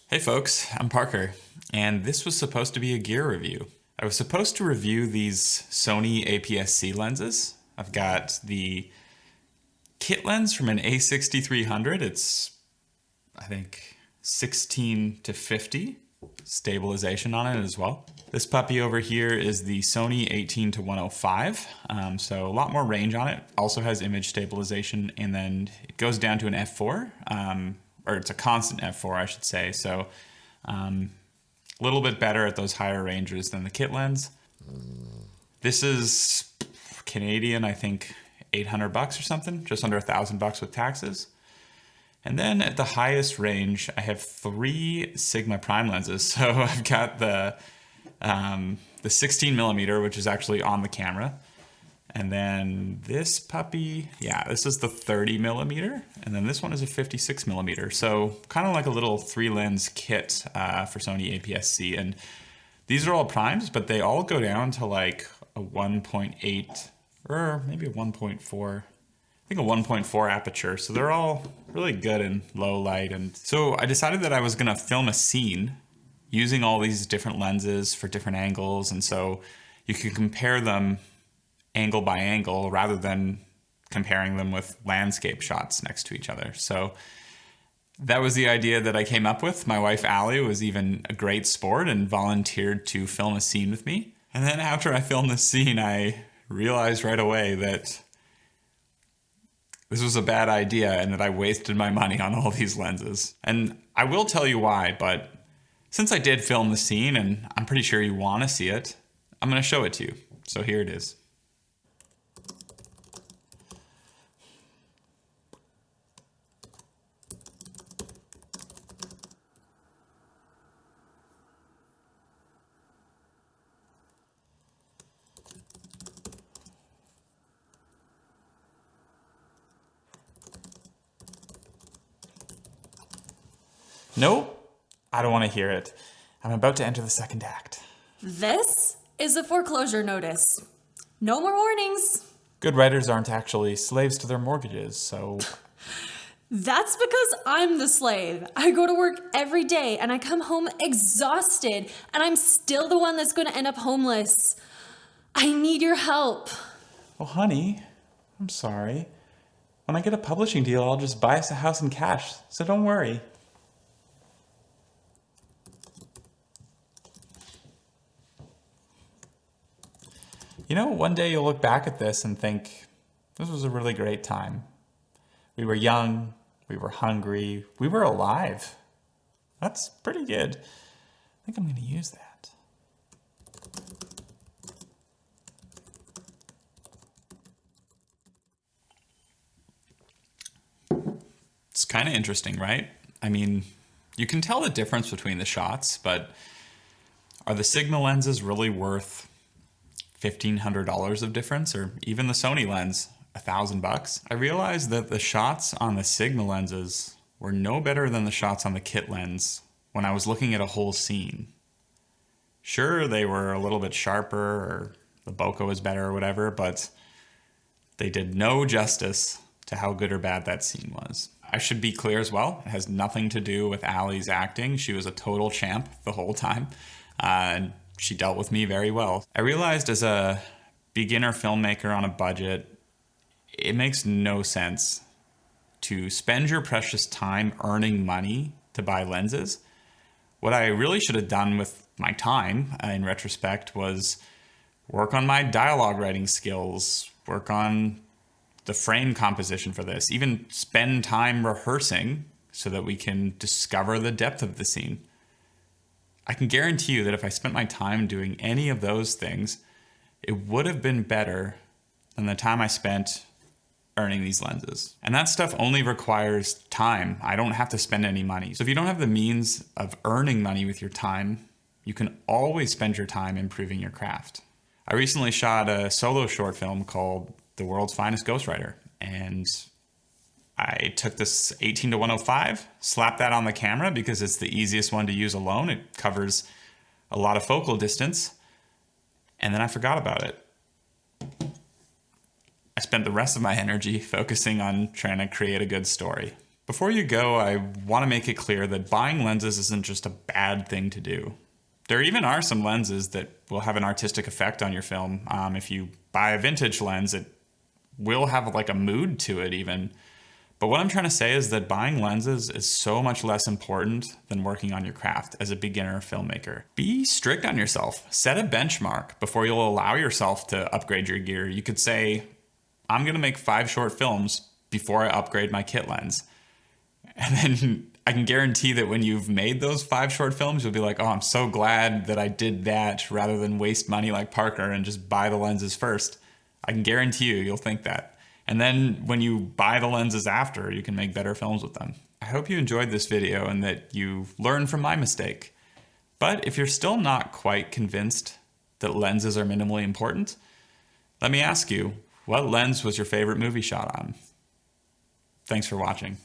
Hey folks, I'm Parker, and this was supposed to be a gear review. I was supposed to review these Sony APS-C lenses. I've got the kit lens from an A6300. It's, I think, 16 to 50 stabilization on it as well. This puppy over here is the Sony 18 to 105, so a lot more range on it. Also has image stabilization, and then it goes down to an f4. Or it's a constant f4, I should say. So a little bit better at those higher ranges than the kit lens. This is Canadian, I think 800 bucks or something, just under $1,000 with taxes. And then at the highest range, I have 3 Sigma prime lenses. So I've got the 16 millimeter, which is actually on the camera. And then this puppy, yeah, this is the 30 millimeter. And then this one is a 56 millimeter. So kind of like a little 3-lens kit for Sony APS-C. And these are all primes, but they all go down to like a 1.8 or maybe a 1.4. I think a 1.4 aperture. So they're all really good in low light. And so I decided that I was gonna film a scene using all these different lenses for different angles. And so you can compare them angle by angle rather than comparing them with landscape shots next to each other. So that was the idea that I came up with. My wife Allie was even a great sport and volunteered to film a scene with me. And then after I filmed the scene, I realized right away that this was a bad idea and that I wasted my money on all these lenses. And I will tell you why, but since I did film the scene and I'm pretty sure you want to see it, I'm going to show it to you. So here it is. Nope, I don't want to hear it. I'm about to enter the second act. This is a foreclosure notice. No more warnings. Good writers aren't actually slaves to their mortgages, so... That's because I'm the slave. I go to work every day and I come home exhausted, and I'm still the one that's going to end up homeless. I need your help. Well, honey, I'm sorry. When I get a publishing deal, I'll just buy us a house in cash, so don't worry. You know, one day you'll look back at this and think, this was a really great time. We were young, we were hungry, we were alive. That's pretty good. I think I'm going to use that. It's kind of interesting, right? I mean, you can tell the difference between the shots, but are the Sigma lenses really worth $1,500 of difference, or even the Sony lens, $1,000? I realized that the shots on the Sigma lenses were no better than the shots on the kit lens when I was looking at a whole scene. Sure, they were a little bit sharper, or the bokeh was better or whatever, but they did no justice to how good or bad that scene was. I should be clear as well, it has nothing to do with Allie's acting. She was a total champ the whole time. And she dealt with me very well. I realized as a beginner filmmaker on a budget, it makes no sense to spend your precious time earning money to buy lenses. What I really should have done with my time, in retrospect, was work on my dialogue writing skills, work on the frame composition for this, even spend time rehearsing so that we can discover the depth of the scene. I can guarantee you that if I spent my time doing any of those things, it would have been better than the time I spent earning these lenses. And that stuff only requires time. I don't have to spend any money. So if you don't have the means of earning money with your time, you can always spend your time improving your craft. I recently shot a solo short film called The World's Finest Ghostwriter, and I took this 18 to 105, slapped that on the camera because it's the easiest one to use alone. It covers a lot of focal distance, and then I forgot about it. I spent the rest of my energy focusing on trying to create a good story. Before you go, I want to make it clear that buying lenses isn't just a bad thing to do. There even are some lenses that will have an artistic effect on your film. If you buy a vintage lens, it will have like a mood to it even. But what I'm trying to say is that buying lenses is so much less important than working on your craft as a beginner filmmaker. Be strict on yourself. Set a benchmark before you'll allow yourself to upgrade your gear. You could say, I'm gonna make 5 short films before I upgrade my kit lens. And then I can guarantee that when you've made those 5 short films, you'll be like, oh, I'm so glad that I did that rather than waste money like Parker and just buy the lenses first. I can guarantee you'll think that. And then when you buy the lenses after, you can make better films with them. I hope you enjoyed this video and that you learned from my mistake. But if you're still not quite convinced that lenses are minimally important, let me ask you, what lens was your favorite movie shot on? Thanks for watching.